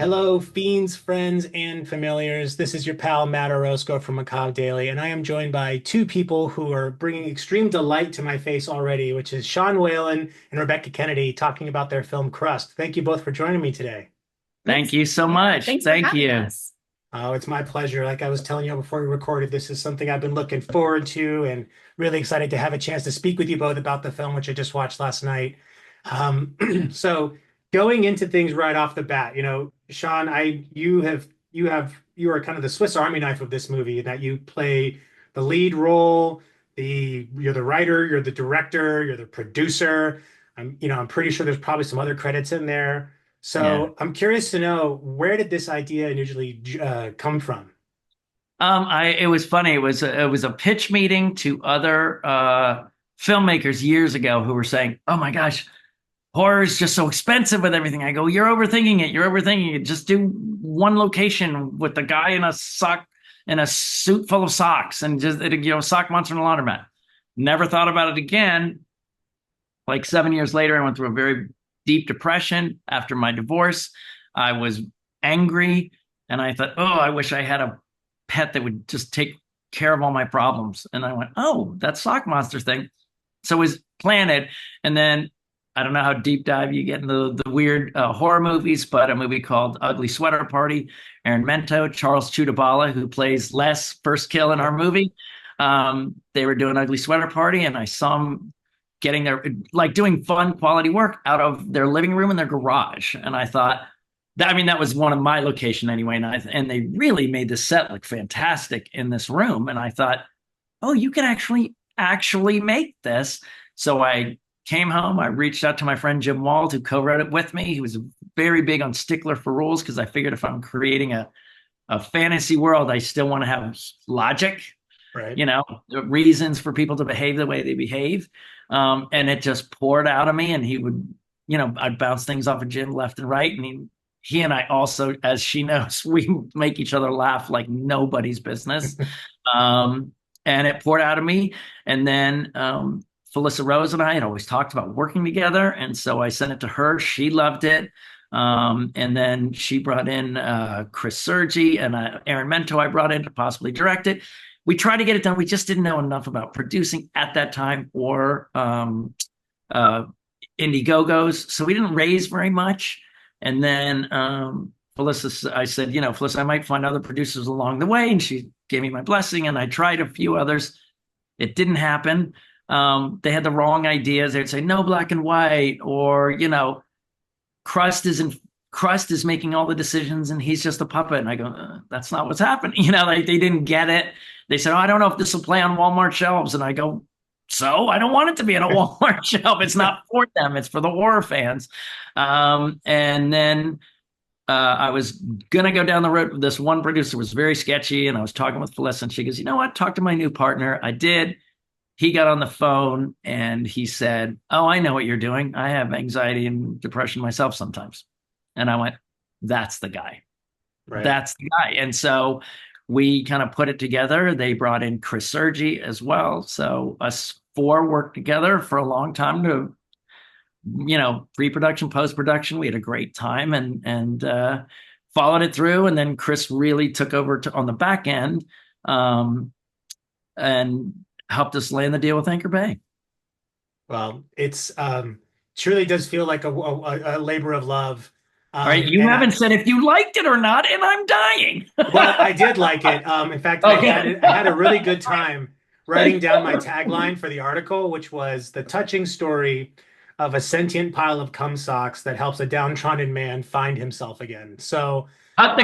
Hello, fiends, friends, and familiars. This is your pal Matt Orozco from Macabre Daily, and I am joined by two people who are bringing extreme delight to my face already, which is Sean Whalen and Rebecca Kennedy talking about their film Crust. Thank you both for joining me today. Thanks. Thank you so Yeah, much. thanks for Thank having you. us. Oh, it's my pleasure. Like I was telling you before we recorded, this is something I've been looking forward to and really excited to have a chance to speak with you both about the film, which I just watched last night. Um, so going into things right off the bat, Sean, you are kind of the Swiss Army knife of this movie in that you play the lead role, you're the writer, you're the director, you're the producer. I'm pretty sure there's probably some other credits in there. Yeah. So I'm curious to know, where did this idea initially come from? It was funny. It was a pitch meeting to other filmmakers years ago who were saying, "Oh my gosh, horror is just so expensive with everything." I go, "You're overthinking it. You're overthinking it. Just do one location with the guy in a suit full of socks and just sock monster in a laundromat." Never thought about it again. Like 7 years later, I went through a very deep depression after my divorce. I was angry, and I thought, oh, I wish I had a pet that would just take care of all my problems. And I went, oh, that sock monster thing. So it was planted. And then I don't know how deep dive you get into the weird horror movies, but a movie called Ugly Sweater Party, Aaron Mento, Charles Chudabala, who plays Les, first kill in our movie. They were doing Ugly Sweater Party, and I saw them getting their, like, doing fun quality work out of their living room and their garage. And I thought, that was one of my location anyway. And they really made the set look fantastic in this room. And I thought, oh, you can actually make this. So I came home. I reached out to my friend Jim Wald, who co-wrote it with me. He was very big on stickler for rules because I figured if I'm creating a fantasy world, I still want to have logic, Right. reasons for people to behave the way they behave. And it just poured out of me. And he would, I'd bounce things off of Jim left and right. And he and I also, as she knows, we make each other laugh like nobody's business. Um, and it poured out of me. And then Felissa Rose and I had always talked about working together. And so I sent it to her. She loved it. And then she brought in Chris Sergi and Aaron Mento I brought in to possibly direct it. We tried to get it done. We just didn't know enough about producing at that time or uh, Indiegogos. So we didn't raise very much. And then Felissa, I said, Felissa, I might find other producers along the way. And she gave me my blessing. And I tried a few others. It didn't happen. They had the wrong ideas. They'd say, no black and white, or, Crust is making all the decisions and he's just a puppet. And I go, that's not what's happening. Like they didn't get it. They said, oh, I don't know if this will play on Walmart shelves. And I go, so I don't want it to be on a Walmart shelf. It's not for them. It's for the horror fans. And then I was going to go down the road. This one producer was very sketchy. And I was talking with Felissa and she goes, you know what? Talk to my new partner. I did. He got on the phone and he said, oh, I know what you're doing. I have anxiety and depression myself sometimes. And I went, that's the guy. Right. That's the guy. And so we kind of put it together. They brought in Chris Sergi as well. So us four worked together for a long time to, pre-production, post-production. We had a great time and followed it through. And then Chris really took over on the back end and helped us land the deal with Anchor Bay. Well, it's truly does feel like a labor of love. All right, you And haven't said if you liked it or not, and I'm dying. well, I did like it. In fact, Okay. I had a really good time writing down my tagline for the article, which was the touching story of a sentient pile of cum socks that helps a downtrodden man find himself again. So, um,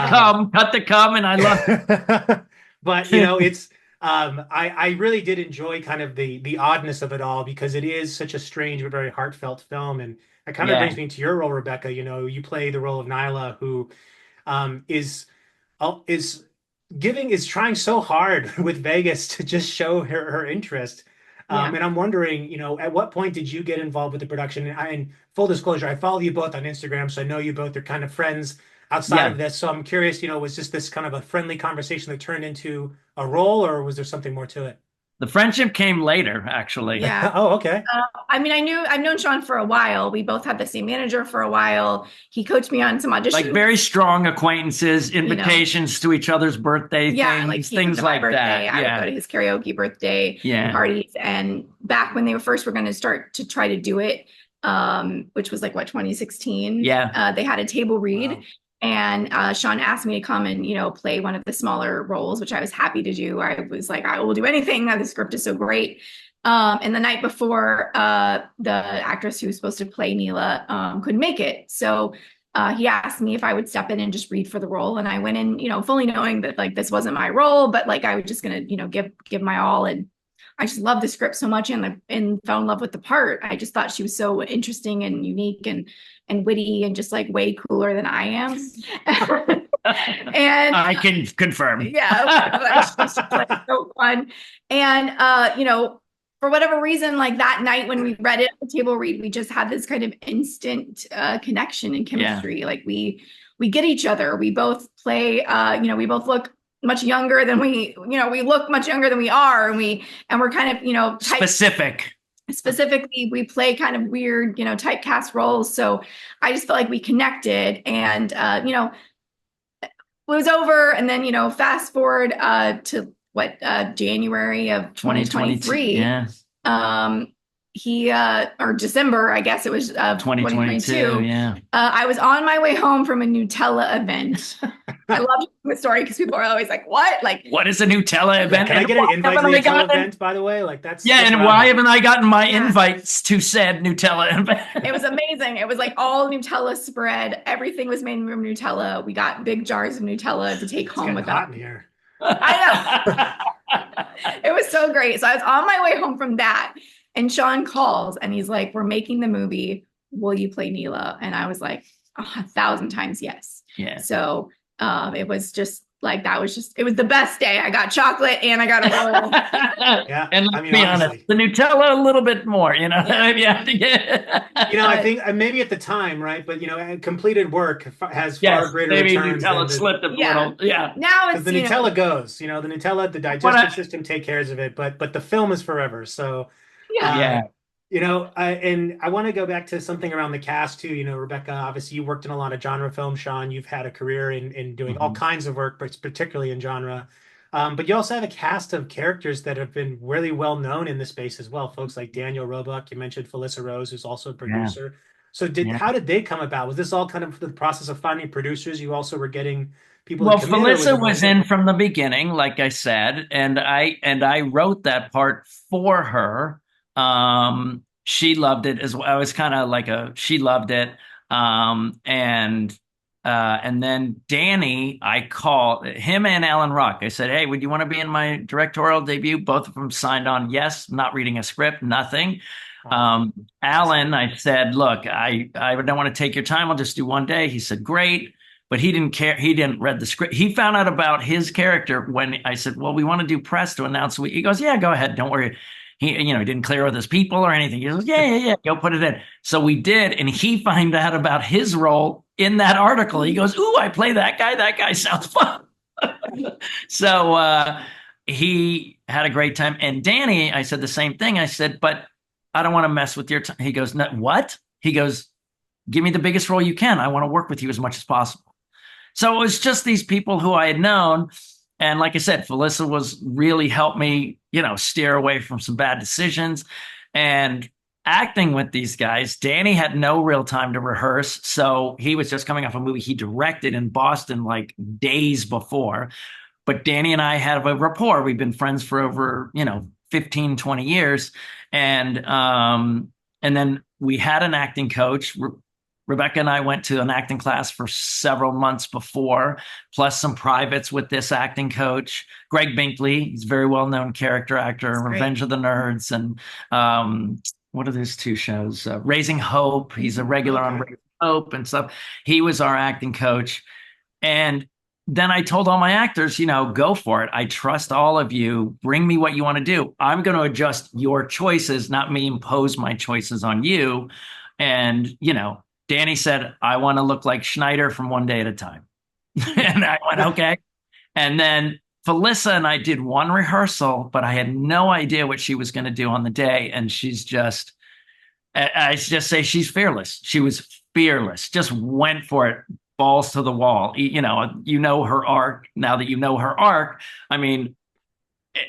Cut the cum, and I love but it's I really did enjoy kind of the oddness of it all because it is such a strange but very heartfelt film, and it kind of yeah, brings me to your role, Rebecca. You play the role of Nyla, who is is is trying so hard with Vegas to just show her interest. Yeah. And I'm wondering, at what point did you get involved with the production? And full disclosure, I follow you both on Instagram, so I know you both are kind of friends outside yeah. of this. So I'm curious, was just this kind of a friendly conversation that turned into a role, or was there something more to it? The friendship came later, actually. Yeah. Oh, okay. I mean, I've known Sean for a while. We both had the same manager for a while. He coached me on some Like auditions, very strong acquaintances, you know. invitations to each other's birthday Yeah, like things, he would things go to my like birthday. that. I would go Yeah. to his karaoke birthday Yeah. parties. And back when they were going to start to try to do it, which was like what, 2016, Yeah. they had a table read. Wow. And Sean asked me to come and, play one of the smaller roles, which I was happy to do. I was like, I will do anything. The script is so great. And the night before, the actress who was supposed to play Neela couldn't make it. So he asked me if I would step in and just read for the role. And I went in, fully knowing that like this wasn't my role, but like I was just gonna, give my all. And I just loved the script so much and fell in love with the part. I just thought she was so interesting and unique and witty and just like way cooler than I am. And I can confirm. yeah, it was just like so fun. And for whatever reason, like that night when we read it at the table read, we just had this kind of instant connection and chemistry. Like we get each other. We both play. We both look much younger than we look much younger than we are, and we're kind of Specific. Specifically, we play kind of weird typecast roles. So I just felt like we connected, and it was over, and then fast forward to what January of 2023. Yeah. He or December, I guess it was 2022. Yeah. I was on my way home from a Nutella event. I love the story because people are always like, "What? Like, what is a Nutella event?" Can I get an invite to the Nutella event, by the way? Like that's and why haven't I gotten my invites to said Nutella event? It was amazing. It was like all Nutella spread. Everything was made from Nutella. We got big jars of Nutella to take home with us. Here. I know. It was so great. So I was on my way home from that, and Sean calls and he's like, "We're making the movie. Will you play Neela?" And I was like, 1,000 times yes. Yeah. So it was just like it was the best day. I got chocolate and I got a roll. Yeah. And let's be honest, the Nutella a little bit more, Yeah. You have to get. I think maybe at the time, right? But completed work has far greater returns. Nutella slipped a little. Yeah. Now it's the Nutella goes. The Nutella, the digestive system take cares of it, but the film is forever. So yeah. And I want to go back to something around the cast too. Rebekah, obviously you worked in a lot of genre films. Sean, you've had a career in doing all kinds of work, but particularly in genre. But you also have a cast of characters that have been really well known in the space as well. Folks like Daniel Roebuck, you mentioned Felissa Rose, who's also a producer. So how did they come about? Was this all kind of the process of finding producers? You also were getting people. Well, Felissa was in from the beginning, like I said, and I wrote that part for her. She loved it as well. I was kind of like she loved it. And then Danny, I called him and Alan Rock. I said, "Hey, would you want to be in my directorial debut?" Both of them signed on. Yes, not reading a script, nothing. Alan, I said, "Look, I don't want to take your time. I'll just do one day." He said, "Great." But he didn't care. He didn't read the script. He found out about his character when I said, "Well, we want to do press to announce." He goes, "Yeah, go ahead. Don't worry." He, didn't clear with his people or anything. He goes, yeah, go put it in. So we did, and he found out about his role in that article. He goes, "Ooh, I play that guy. That guy sounds fun." So he had a great time. And Danny, I said the same thing. I said, "But I don't want to mess with your time." He goes, "No, what?" He goes, "Give me the biggest role you can. I want to work with you as much as possible." So it was just these people who I had known. And like I said, Felissa was really helped me, steer away from some bad decisions. And acting with these guys, Danny had no real time to rehearse. So he was just coming off a movie he directed in Boston like days before. But Danny and I have a rapport. We've been friends for over, 15, 20 years. And then we had an acting coach. Rebekah and I went to an acting class for several months before, plus some privates with this acting coach, Greg Binkley. He's a very well-known character actor, Revenge of the Nerds, and what are those two shows? Raising Hope. He's a regular on Raising Hope and stuff. He was our acting coach. And then I told all my actors, go for it. I trust all of you. Bring me what you want to do. I'm going to adjust your choices, not me impose my choices on you. And, Danny said, "I want to look like Schneider from One Day at a Time." And I went, okay. And then Felissa and I did one rehearsal, but I had no idea what she was going to do on the day. And she's just, I just say she's fearless. She was fearless, just went for it, balls to the wall. You know her arc. Now that you know her arc, I mean,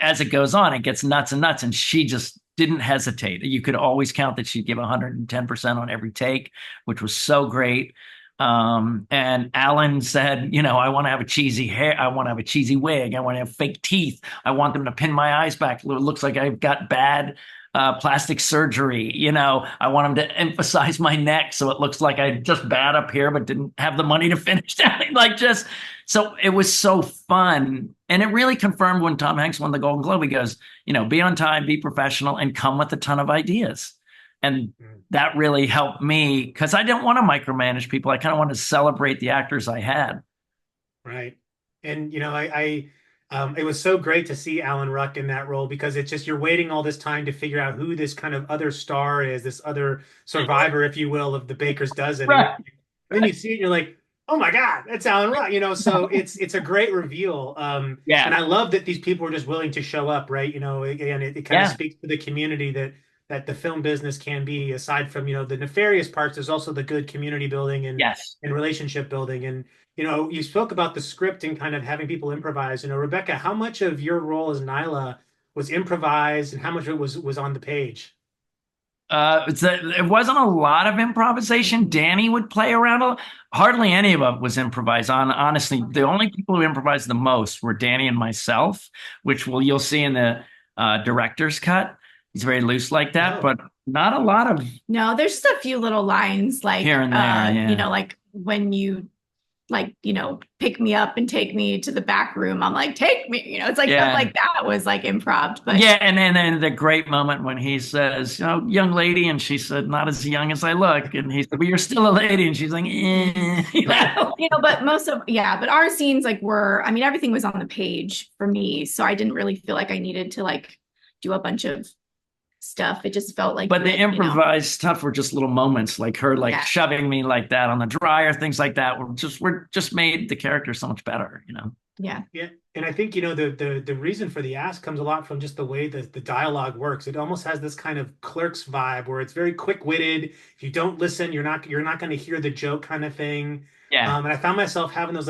as it goes on, it gets nuts and nuts. And she just didn't hesitate. You could always count that she'd give 110% on every take, which was so great. And Alan said, I want to have a cheesy hair. I want to have a cheesy wig. I want to have fake teeth. I want them to pin my eyes back. It looks like I've got bad plastic surgery. I want them to emphasize my neck so it looks like I just bad up here, but didn't have the money to finish down. So it was so fun. And it really confirmed when Tom Hanks won the Golden Globe. He goes, be on time, be professional, and come with a ton of ideas. And that really helped me because I didn't want to micromanage people. I kind of wanted to celebrate the actors I had. Right. And, it was so great to see Alan Ruck in that role because it's just, you're waiting all this time to figure out who this kind of other star is, this other survivor, if you will, of the Baker's Dozen. Right. And then you see it and you're like, oh my God, that's Alan Ruck, so it's a great reveal. Yeah. And I love that these people were just willing to show up, right? Again, it kind of speaks to the community that the film business can be. Aside from, the nefarious parts, there's also the good community building and relationship building. And, you spoke about the script and kind of having people improvise. Rebekah, how much of your role as Nyla was improvised and how much of it was on the page? It wasn't a lot of improvisation. Danny would play around. Hardly any of it was improvised. Honestly, the only people who improvised the most were Danny and myself, which you'll see in the director's cut. He's very loose like that, but not a lot of. No, there's just a few little lines like here and there, like when you pick me up and take me to the back room. I'm like, take me, it's like stuff like that was like improv. But and then the great moment when he says, young lady, and she said, not as young as I look, and he said, but you're still a lady, and she's like, but but our scenes everything was on the page for me, so I didn't really feel like I needed to do a bunch of stuff. It just felt like, but the improvised stuff were just little moments, like her shoving me like that on the dryer, things like that were just made the character so much better. Yeah. And I think the reason for the ask comes a lot from just the way that the dialogue works. It almost has this kind of Clerks vibe where it's very quick-witted. If you don't listen, you're not going to hear the joke kind of thing. Yeah. And I found myself having those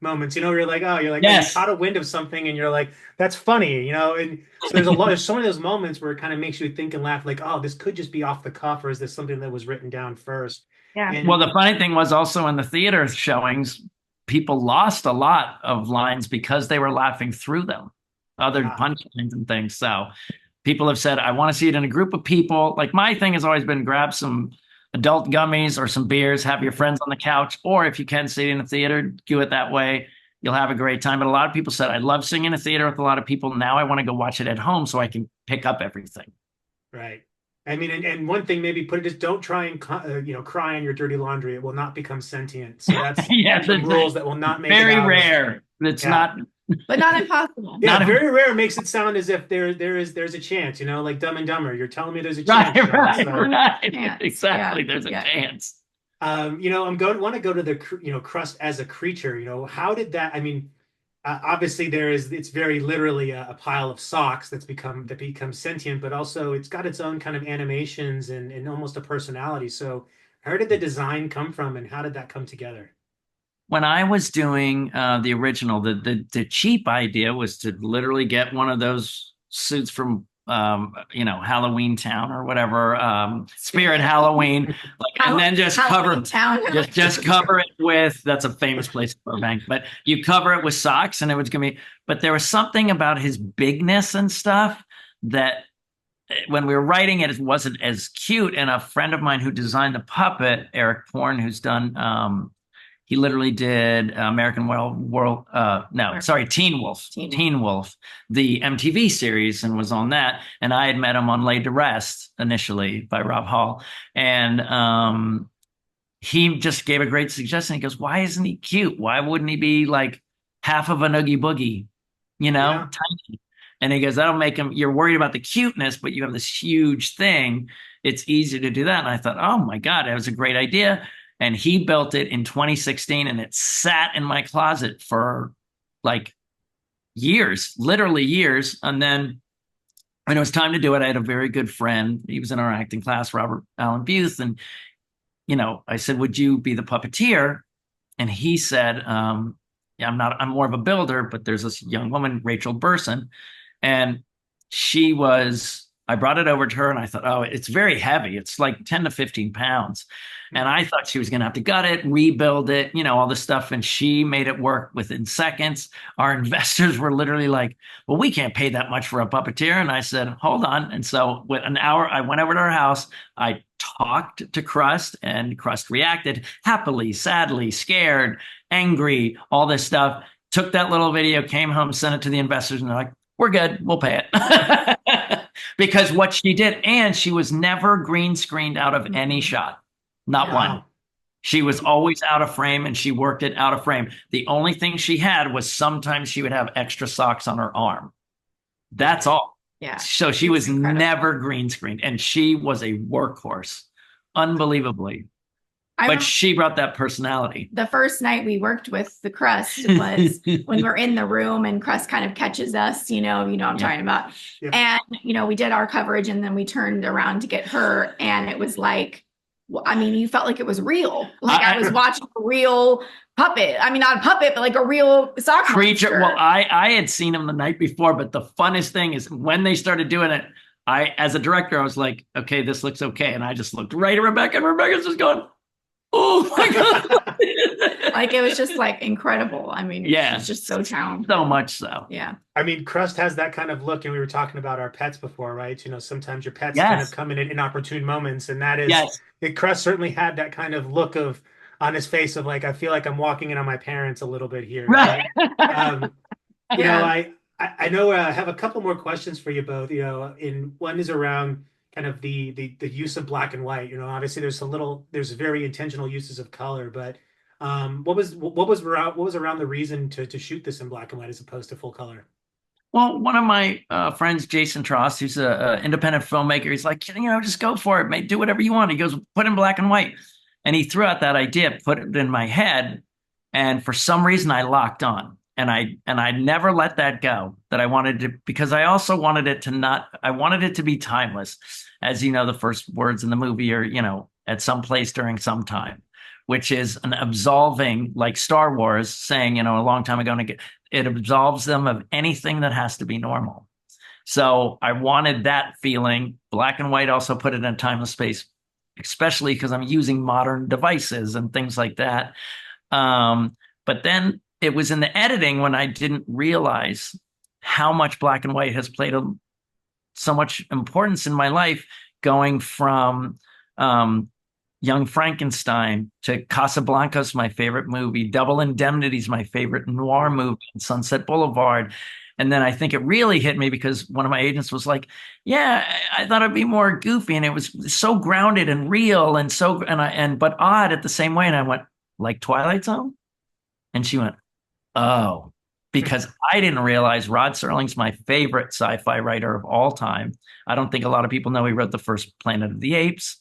moments, where you're like, you caught a wind of something and you're like, that's funny, and so there's so many of those moments where it kind of makes you think and laugh like, oh, this could just be off the cuff, or is this something that was written down first? Yeah. Well, the funny thing was also in the theater showings, people lost a lot of lines because they were laughing through them, other punchlines and things. So people have said, I want to see it in a group of people. Like my thing has always been grab some adult gummies or some beers, have your friends on the couch, or if you can see it in a theater, do it that way. You'll have a great time. But a lot of people said, I love seeing in a theater with a lot of people. Now I want to go watch it at home so I can pick up everything. Right. I mean, and one thing, maybe put it just, don't try and cry on your dirty laundry. It will not become sentient. So that's some rules that will not make very it out. Rare. It's not, but not impossible. Yeah, not very rare makes it sound as if there's a chance. Like Dumb and Dumber. You're telling me there's a chance. Right. Exactly. There's a chance. Want to go to the Crust as a creature. How did that? I mean, obviously it's very literally a pile of socks that becomes sentient, but also it's got its own kind of animations and almost a personality. So where did the design come from, and how did that come together? When I was doing the original, the cheap idea was to literally get one of those suits from Halloween Town or whatever, Spirit Halloween, and then just cover it with, that's a famous place in Burbank, but you cover it with socks and it was gonna be, but there was something about his bigness and stuff that when we were writing it, it wasn't as cute. And a friend of mine who designed the puppet, Eric Porn, who's done he literally did Teen Wolf, the MTV series, and was on that. And I had met him on Laid to Rest initially by Rob Hall. And he just gave a great suggestion. He goes, why isn't he cute? Why wouldn't he be like half of an Oogie Boogie, tiny? And he goes, that'll make him, you're worried about the cuteness, but you have this huge thing. It's easy to do that. And I thought, oh my God, that was a great idea. And he built it in 2016, and it sat in my closet for like years, literally years. And then when it was time to do it, I had a very good friend. He was in our acting class, Robert Allen Buse. And, I said, would you be the puppeteer? And he said, yeah, I'm more of a builder, but there's this young woman, Rachel Burson, and I brought it over to her and I thought, oh, it's very heavy. It's like 10 to 15 pounds. And I thought she was going to have to gut it, rebuild it, all this stuff. And she made it work within seconds. Our investors were literally like, well, we can't pay that much for a puppeteer. And I said, hold on. And so with an hour, I went over to her house. I talked to Crust, and Crust reacted happily, sadly, scared, angry, all this stuff. Took that little video, came home, sent it to the investors, and they're like, we're good, we'll pay it. Because what she did, and she was never green screened out of any shot, not one. She was always out of frame, and she worked it out of frame. The only thing she had was sometimes she would have extra socks on her arm. That's all. Yeah. So she was never green screened, and she was a workhorse, unbelievably. But she brought that personality. The first night we worked with the Crust was when we're in the room and Crust kind of catches us, what I'm talking about. Yeah. And, we did our coverage, and then we turned around to get her, and it was like, you felt like it was real. Like I was watching a real puppet. I mean, not a puppet, but like a real sock creature. Monster. Well, I had seen him the night before, but the funnest thing is when they started doing it, as a director, I was like, okay, this looks okay. And I just looked right at Rebekah, and Rebekah's just going, oh my God. Like it was just like incredible. I mean, it's just so talented. So much so. Yeah. I mean, Crust has that kind of look, and we were talking about our pets before, right? Sometimes your pets kind of come in at inopportune moments, and that is, Crust certainly had that kind of look on his face of like, I feel like I'm walking in on my parents a little bit here. Right. I know I have a couple more questions for you both, one is around kind of the use of black and white. Obviously there's very intentional uses of color, but what was around the reason to shoot this in black and white as opposed to full color? Well, one of my friends, Jason Trost, who's an independent filmmaker, he's like, just go for it, do whatever you want. He goes, put in black and white. And he threw out that idea, put it in my head. And for some reason I locked on. And I never let that go, that I wanted to, because I also wanted it I wanted it to be timeless. As the first words in the movie are, at some place during some time, which is an absolving, like Star Wars saying, a long time ago, it absolves them of anything that has to be normal. So I wanted that feeling. Black and white also put it in a timeless space, especially because I'm using modern devices and things like that. But then it was in the editing when I didn't realize how much black and white has played so much importance in my life, going from Young Frankenstein to Casablanca's my favorite movie, Double Indemnity's my favorite noir movie, Sunset Boulevard. And then I think it really hit me because one of my agents was like, yeah, I thought it'd be more goofy. And it was so grounded and real and but odd at the same way. And I went, like Twilight Zone? And she went, oh, because I didn't realize Rod Serling's my favorite sci-fi writer of all time. I don't think a lot of people know he wrote the first Planet of the Apes,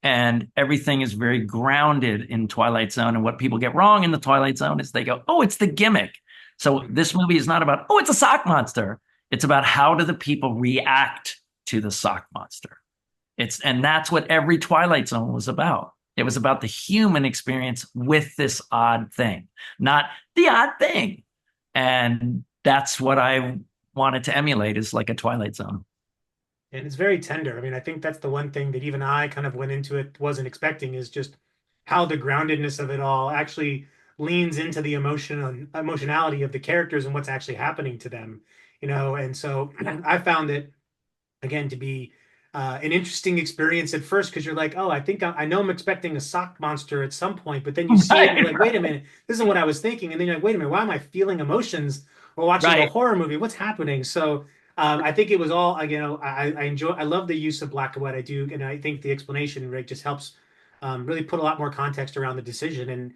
and everything is very grounded in Twilight Zone. And what people get wrong in the Twilight Zone is they go, oh, it's the gimmick. So this movie is not about, oh, it's a sock monster. It's about how do the people react to the sock monster. And that's what every Twilight Zone was about. It was about the human experience with this odd thing, not the odd thing. And that's what I wanted to emulate, is like a Twilight Zone. And it's very tender. I mean, I think that's the one thing that even I kind of went into it, wasn't expecting, is just how the groundedness of it all actually leans into the emotionality of the characters and what's actually happening to them, And so I found it, again, to be an interesting experience at first, because you're like, oh, I know I'm expecting a sock monster at some point, but then you see it and you're like, wait a minute, this isn't what I was thinking. And then you're like, wait a minute, why am I feeling emotions while watching a horror movie? What's happening? So I think it was all, I love the use of black and white. I do. And I think the explanation, Rick, just helps really put a lot more context around the decision. And,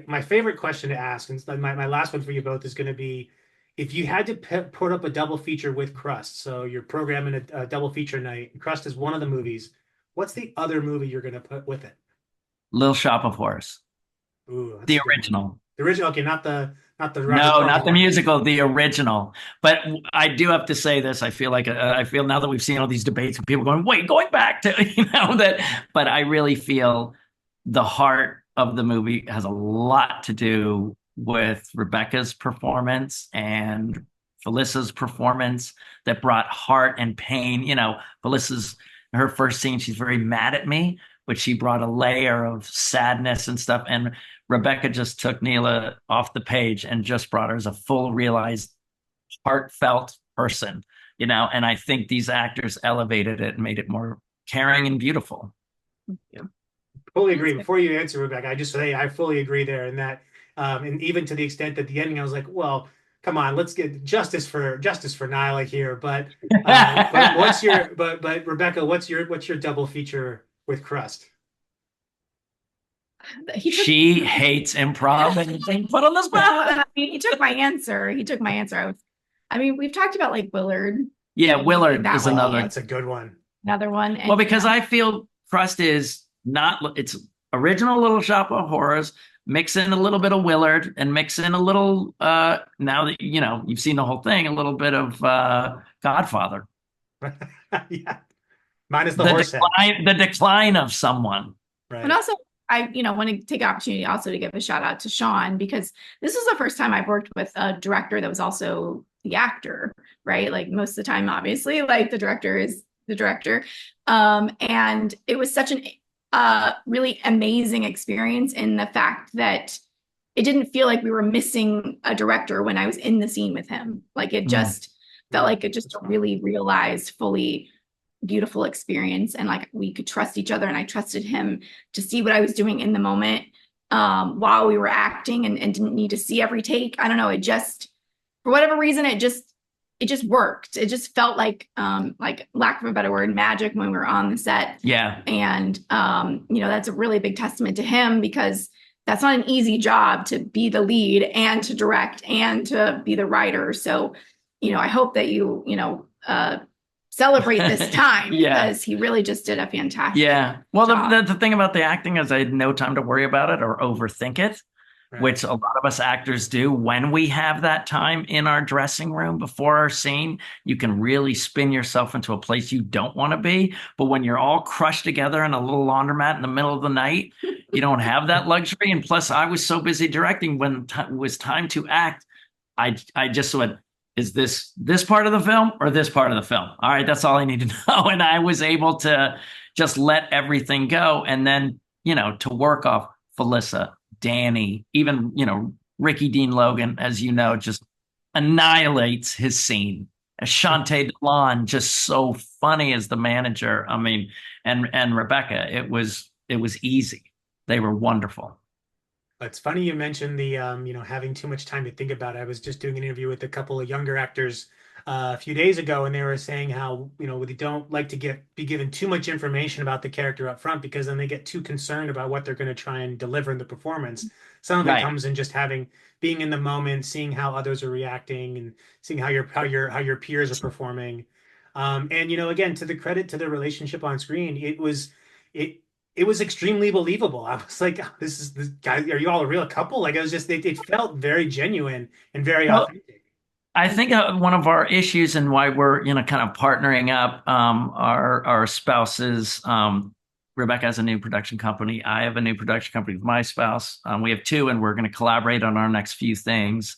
my favorite question to ask, and my last one for you both, is going to be, if you had to put up a double feature with Crust, so you're programming a double feature night, and Crust is one of the movies, what's the other movie you're going to put with it? Little Shop of Horrors. Ooh, the original. The original, okay, not the not the No, not the one. musical, the original. But I do have to say this. I feel like I feel now that we've seen all these debates and people going, wait, going back to, that. But I really feel the heart of the movie has a lot to do with Rebecca's performance and Felissa's performance that brought heart and pain. Felissa's her first scene, she's very mad at me, but she brought a layer of sadness and stuff. And Rebekah just took Neela off the page and just brought her as a full realized, heartfelt person, and I think these actors elevated it and made it more caring and beautiful. Yeah. Fully agree. Before you answer, Rebecca, I just say I fully agree there, and that, and even to the extent that the ending, I was like, well, come on, let's get justice for Nyla here. But what's your but Rebecca, what's your double feature with Crust? She hates improv and being put on the spot. He took my answer. We've talked about like Willard. Yeah, Willard that is one. another. That's a good one. Another one. And, well, because I feel Crust is not. It's original Little Shop of Horrors. Mix in a little bit of Willard and mix in a little. Now that you've seen the whole thing, a little bit of Godfather. Yeah, minus the horse decline, the decline of someone. Right. And also, I want to take the opportunity also to give a shout out to Sean, because this is the first time I've worked with a director that was also the actor, right? Like most of the time, obviously, like the director is the director. And it was such an really amazing experience in the fact that it didn't feel like we were missing a director when I was in the scene with him. Like it just felt like it just a really realized, fully beautiful experience, and like we could trust each other, and I trusted him to see what I was doing in the moment while we were acting, and didn't need to see every take. I don't know, it just, for whatever reason, it just worked. It just felt like lack of a better word, magic when we were on the set. Yeah. And that's a really big testament to him, because that's not an easy job to be the lead and to direct and to be the writer. So I hope that you celebrate this time. Yeah. Because he really just did a fantastic well job. the thing about the acting is I had no time to worry about it or overthink it, right, which a lot of us actors do. When we have that time in our dressing room before our scene, you can really spin yourself into a place you don't want to be. But when you're all crushed together in a little laundromat in the middle of the night, you don't have that luxury. And plus I was so busy directing, when it was time to act, I just went, is this part of the film or this part of the film? All right, that's all I need to know. And I was able to just let everything go. And then, to work off Felissa, Danny, even, Ricky Dean Logan, as you know, just annihilates his scene. Ashante Delon, just so funny as the manager. I mean, and Rebecca, it was easy. They were wonderful. It's funny you mentioned the having too much time to think about it. I was just doing an interview with a couple of younger actors a few days ago, and they were saying how they don't like to be given too much information about the character up front, because then they get too concerned about what they're going to try and deliver in the performance. Some of it comes in just being in the moment, seeing how others are reacting, and seeing how your peers are performing. And again, to the credit to the relationship on screen, it was extremely believable. I was like, oh, this guy, are you all a real couple? Like, it felt very genuine and very authentic. I think one of our issues and why we're, kind of partnering up, our spouses, Rebecca has a new production company. I have a new production company with my spouse. We have two, and we're going to collaborate on our next few things,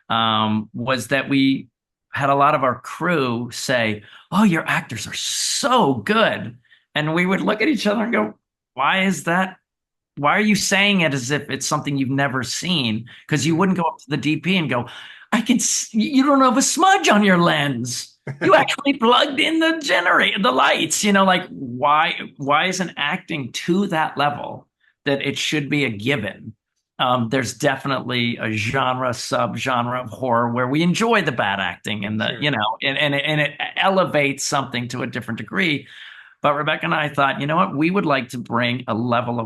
was that we had a lot of our crew say, oh, your actors are so good. And we would look at each other and go, why is that? Why are you saying it as if it's something you've never seen? Because you wouldn't go up to the DP and go, I can see, you don't have a smudge on your lens. You actually plugged in the lights, like why isn't acting to that level that it should be a given? There's definitely a subgenre of horror where we enjoy the bad acting and and it elevates something to a different degree. But Rebecca and I thought, what? We would like to bring a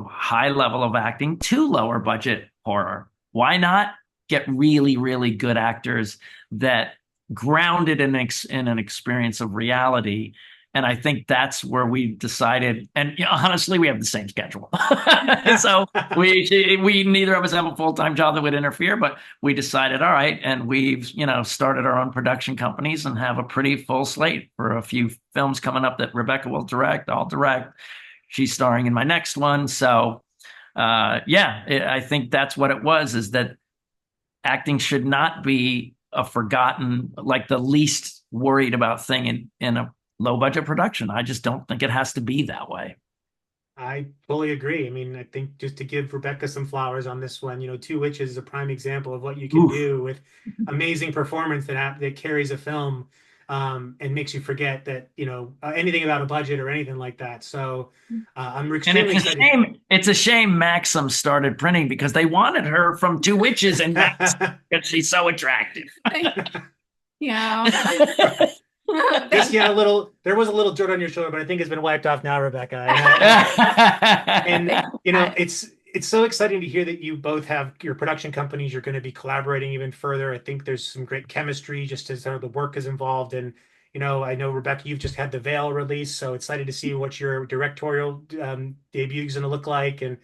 high level of acting to lower budget horror. Why not get really, really good actors that grounded in an experience of reality And I think that's where we decided, and honestly, we have the same schedule. So we neither of us have a full-time job that would interfere, but we decided, all right, and we've, started our own production companies and have a pretty full slate for a few films coming up that Rebekah will direct. I'll direct. She's starring in my next one. So I think that's what it was, is that acting should not be a forgotten, like the least worried about thing in a low budget production. I just don't think it has to be that way. I fully agree. I mean, I think just to give Rebekah some flowers on this one, Two Witches is a prime example of what you can Oof. do with amazing performance that carries a film, and makes you forget that, anything about a budget or anything like that. So I'm And extremely it's a excited. shame. It's a shame Maxim started printing because they wanted her from Two Witches, and that's because she's so attractive. Yeah. Just there was a little dirt on your shoulder, but I think it's been wiped off now, Rebekah. And it's so exciting to hear that you both have your production companies. You're going to be collaborating even further. I think there's some great chemistry just as the work is involved. And I know, Rebekah, you've just had The Veil release, so excited to see what your directorial debut is going to look like. And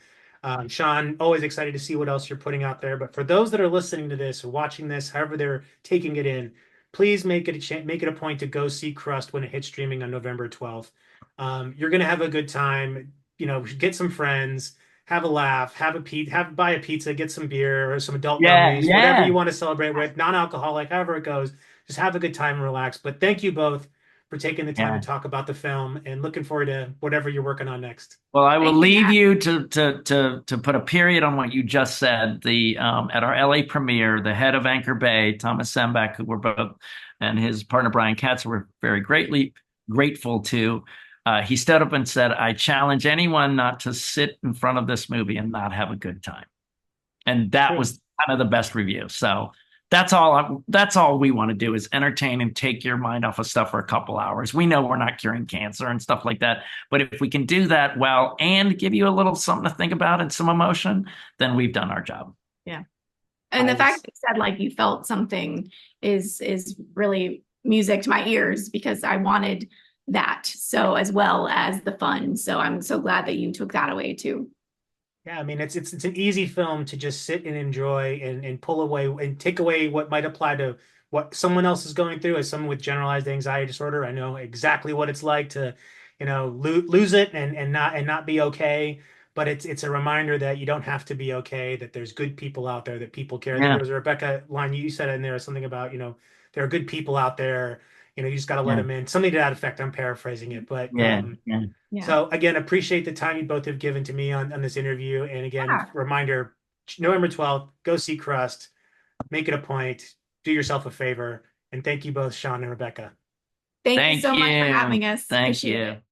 Sean, always excited to see what else you're putting out there. But for those that are listening to this or watching this, however they're taking it in, please make it a point to go see Crust when it hits streaming on November 12th. You're going to have a good time. Get some friends, have a laugh, buy a pizza, get some beer or some adult gummies, whatever you want to celebrate with, non-alcoholic, however it goes. Just have a good time and relax. But thank you both for taking the time to talk about the film, and looking forward to whatever you're working on next. Well, I will leave you to put a period on what you just said. At our LA premiere, the head of Anchor Bay, Thomas Sembach, who were both, and his partner Brian Katz, were very grateful to. He stood up and said, "I challenge anyone not to sit in front of this movie and not have a good time," and that was kind of the best review. So that's all we want to do, is entertain and take your mind off of stuff for a couple hours. We know we're not curing cancer and stuff like that, but if we can do that well and give you a little something to think about and some emotion, then we've done our job. Yeah. And the fact that you said like you felt something is really music to my ears, because I wanted that, so as well as the fun. So I'm so glad that you took that away too. Yeah, I mean, it's an easy film to just sit and enjoy and pull away and take away what might apply to what someone else is going through. As someone with generalized anxiety disorder, I know exactly what it's like to, lose it and not be okay. But it's a reminder that you don't have to be okay, that there's good people out there, that people care. I think there was a Rebekah line you said in there, something about, there are good people out there. You just got to let them in. Something to that effect. I'm paraphrasing it, but So again, appreciate the time you both have given to me on this interview. And again, reminder, November 12th, go see Crust, make it a point, do yourself a favor. And thank you both, Sean and Rebekah. Thank you so much for having us. Thank Appreciate you. it.